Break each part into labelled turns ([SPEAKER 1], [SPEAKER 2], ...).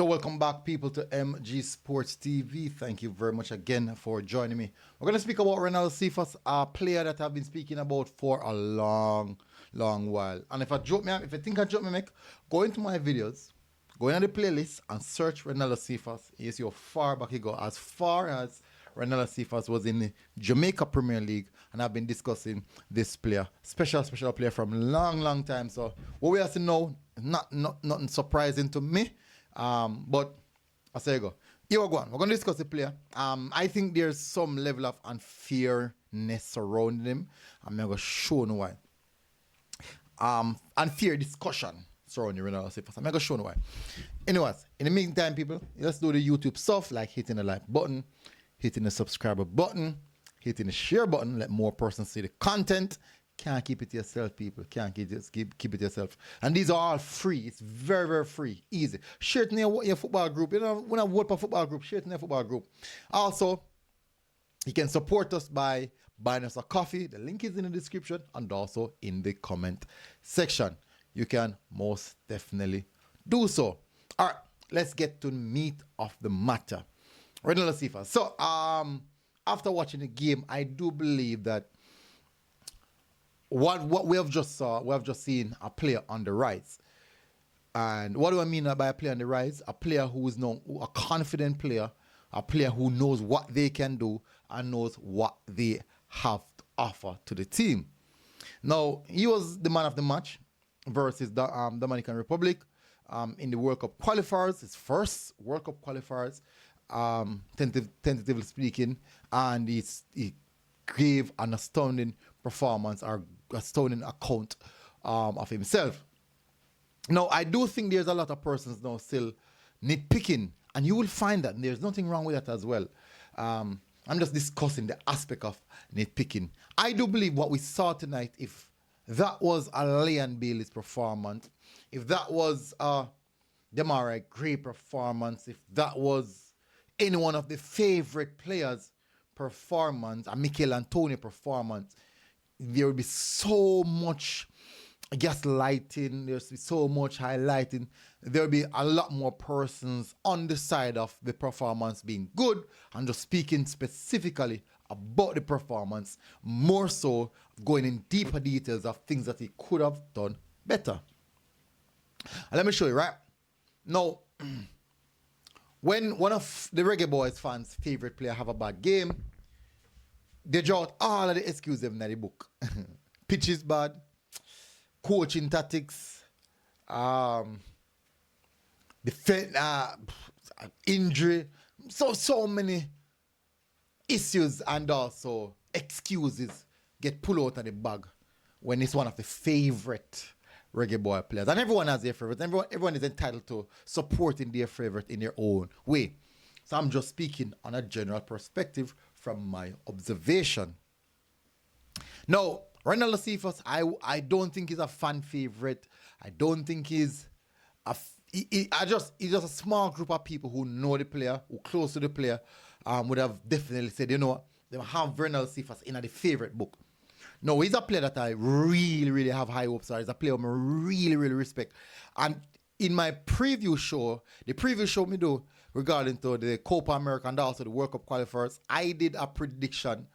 [SPEAKER 1] So welcome back, people, to MG Sports TV. Thank you very much again for joining me. We're going to speak about Renaldo Cephas, a player that I've been speaking about for a long while. And if I think I joke me, make, go into my videos, go into the playlist and search Renaldo Cephas. You see how far back you go. As far as Renaldo Cephas was in the Jamaica Premier League, and I've been discussing this player, special player from long time. So what we have to know, nothing surprising to me. But I say go. Here we go. We're going to discuss the player. I think there's some level of unfairness surrounding him. I'm going to show you why. Unfair discussion surrounding Renaldo Cephas. I'm going to show you why. Anyways, in the meantime, people, let's do the YouTube stuff like hitting the like button, hitting the subscriber button, hitting the share button, let more persons see the content. Can't keep it to yourself, people. Can't keep it to yourself. And these are all free. It's very free. Easy. Share it in your football group. You know, when I vote for football group, share it in your football group. Also, you can support us by buying us a coffee. The link is in the description and also in the comment section. You can most definitely do so. All right, let's get to the meat of the matter. Renaldo Cephas. So, after watching the game, I do believe that what we have just seen a player on the rise. And what do I mean by a player on the rise? A player who is known, a confident player, a player who knows what they can do and knows what they have to offer to the team. Now, he was the man of the match versus the Dominican Republic in the World Cup qualifiers, his first World Cup qualifiers, tentatively speaking, and he gave an astounding performance or astounding account of himself. Now, I do think there's a lot of persons now still nitpicking, and you will find that there's nothing wrong with that as well. I'm just discussing the aspect of nitpicking. I do believe what we saw tonight, if that was a Leon Bailey's performance, if that was a Demarai Gray performance, if that was any one of the favorite players' performance, a Mikel Antonio performance, there will be so much gaslighting, there's so much highlighting. There will be a lot more persons on the side of the performance being good and just speaking specifically about the performance, more so going in deeper details of things that he could have done better. And let me show you, right? Now, when one of the Reggae Boyz fans' favorite player have a bad game, they draw out all of the excuses in the book. Pitch is bad, coaching tactics, injury, so many issues and also excuses get pulled out of the bag when it's one of the favorite Reggae Boy players. And everyone has their favorite. Everyone is entitled to supporting their favorite in their own way. So I'm just speaking on a general perspective from my observation. Now, Renaldo Cephas, I don't think he's a fan favorite. I don't think he's just a small group of people who know the player, who close to the player, would have definitely said, you know what, they have Renaldo Cephas in the favorite book. No, he's a player that I really have high hopes for. He's a player I really respect. And in my preview show, the preview show me do regarding to the Copa America and also the World Cup qualifiers, I did a prediction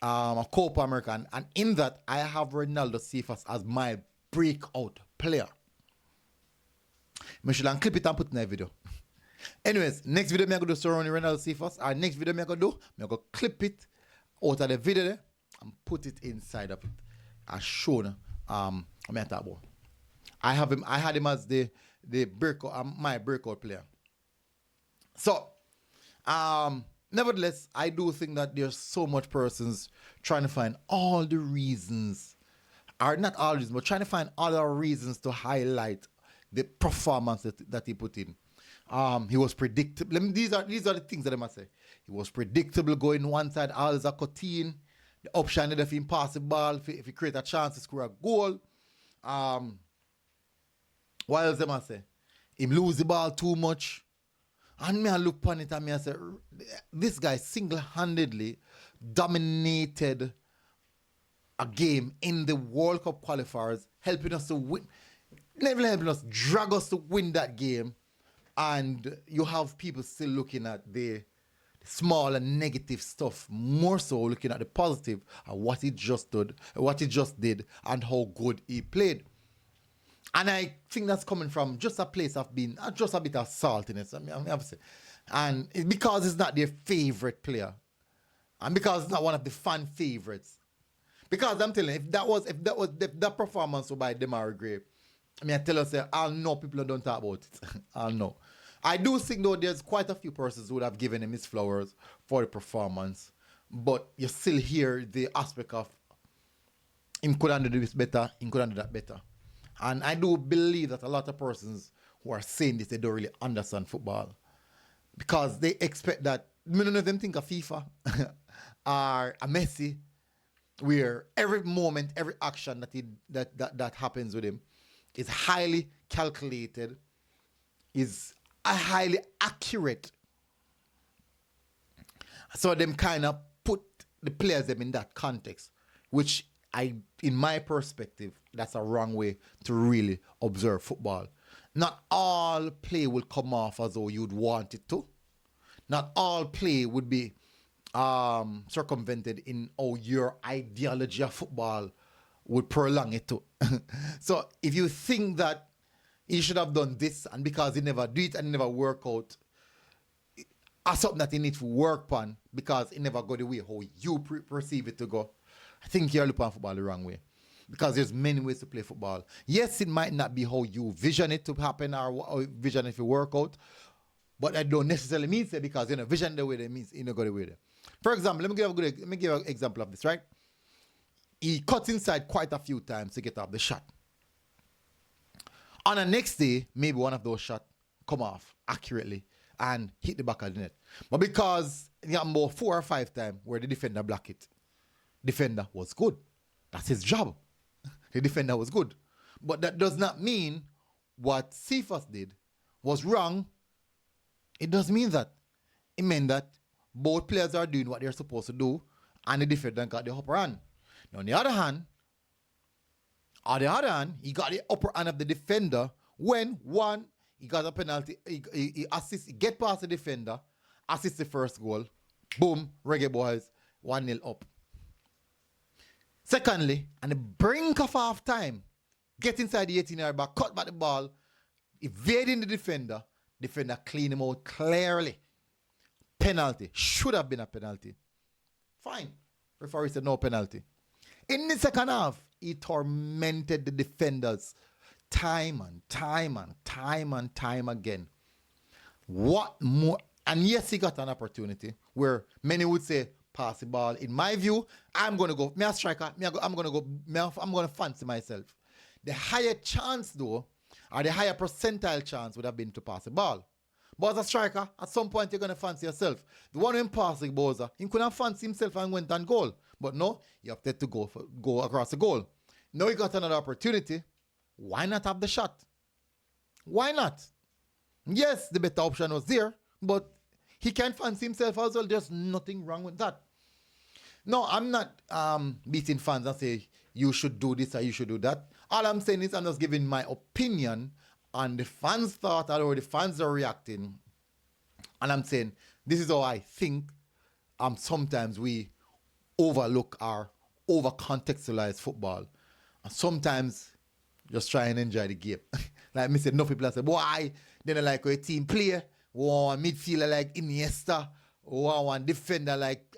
[SPEAKER 1] of Copa America, and in that I have Renaldo Cephas as my breakout player. I should clip it and put in a video. Anyways, next video I'm going to do surrounding Renaldo Cephas. Our next video I'm going to do, I'm going to clip it out of the video there and put it inside of it. I show you I'm talking about. I had him as the breakout, my breakout player. So, nevertheless, I do think that there's so much persons trying to find all the reasons, or not all reasons, but trying to find other reasons to highlight the performance that he put in. He was predictable. These are the things that I must say. He was predictable going one side, all is a cutting. The option if he pass the ball, if he create a chance to score a goal. What else am I say? Him lose the ball too much. And me I look upon it and me I say, this guy single-handedly dominated a game in the World Cup qualifiers, helping us to win, never helping us, drag us to win that game. And you have people still looking at the small and negative stuff, more so looking at the positive and what he just did, and how good he played. And I think that's coming from just a place of being just a bit of saltiness. I have to say. And it's because it's not their favorite player, and because it's not one of the fan favorites. Because I'm telling you, if that performance was by Demarai Gray, I mean, I tell you, I'll know people don't talk about it. I'll know. I do think, though, there's quite a few persons who would have given him his flowers for the performance, but you still hear the aspect of him could have done this better, him could have done that better. And I do believe that a lot of persons who are saying this, they don't really understand football, because they expect that, none of them think of FIFA or a Messi, where every moment, every action that happens with him is highly calculated, is highly accurate. So them kind of put the players them in that context, which in my perspective, that's a wrong way to really observe football. Not all play will come off as though you'd want it to. Not all play would be circumvented in how your ideology of football would prolong it to. So if you think that he should have done this, and because he never do it and never work out, or something that he needs to work on because it never go the way how you perceive it to go, I think you're looking at football the wrong way. Because there's many ways to play football. Yes, it might not be how you vision it to happen or vision if you work out, but I don't necessarily mean so, because vision the way that means you know go the way there. For example, let me give an example of this, right? He cuts inside quite a few times to get off the shot. On the next day, maybe one of those shots come off accurately and hit the back of the net. But because he had about 4 or 5 times where the defender blocked it, defender was good. That's his job. The defender was good. But that does not mean what Cephas did was wrong. It doesn't mean that. It meant that both players are doing what they're supposed to do, and the defender got the upper hand. Now, on the other hand, he got the upper hand of the defender when, one, he got a penalty, he assists, he get past the defender, assists the first goal, boom, Reggae Boyz, 1-0 up. Secondly, on the brink of half time, get inside the 18-yard box, cut back the ball, evading the defender clean him out clearly. Penalty. Should have been a penalty. Fine. Referee said no penalty. In the second half, he tormented the defenders time and time again. What more? And yes, he got an opportunity where many would say, pass the ball. In my view, I'm going to go, me a striker, I'm going to fancy myself. The higher chance, though, or the higher percentile chance would have been to pass the ball. But as a striker, at some point you're going to fancy yourself. The one who passed the ball, he couldn't fancy himself and went on goal. But no, you have to go across the goal. Now he got another opportunity. Why not have the shot? Why not? Yes, the better option was there, but he can fancy himself as well. There's nothing wrong with that. No, I'm not beating fans and say you should do this or you should do that. All I'm saying is I'm just giving my opinion on the fans' thought or how the fans are reacting. And I'm saying this is how I think sometimes we overlook or over-contextualize football. And sometimes just try and enjoy the game. Like me said, no people say, boy, they don't like a team player, or a midfielder like Iniesta, or one defender like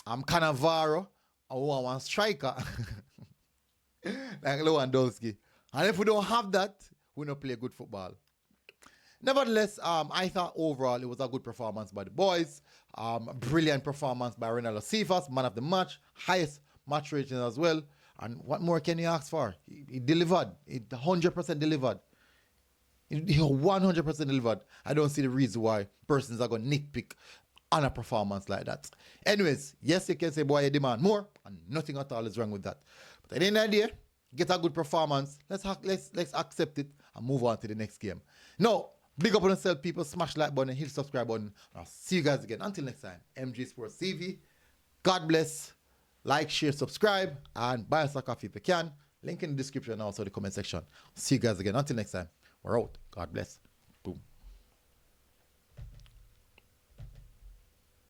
[SPEAKER 1] Cannavaro, or one striker like Lewandowski. And if we don't have that, we don't play good football. Nevertheless, I thought overall it was a good performance by the boys. Brilliant performance by Renaldo Cephas, man of the match, highest match rating as well. And what more can you ask for? He delivered. He 100% delivered. He 100% delivered. I don't see the reason why persons are going to nitpick on a performance like that. Anyways, yes, you can say, boy, you demand more, and nothing at all is wrong with that. But at the end of the day, get a good performance. Let's accept it and move on to the next game. Now, big up on yourself, people. Smash like button, hit subscribe button. I'll see you guys again. Until next time, MG Sports TV. God bless. Like, share, subscribe, and buy us a coffee if you can. Link in the description and also the comment section. See you guys again. Until next time, we're out. God bless.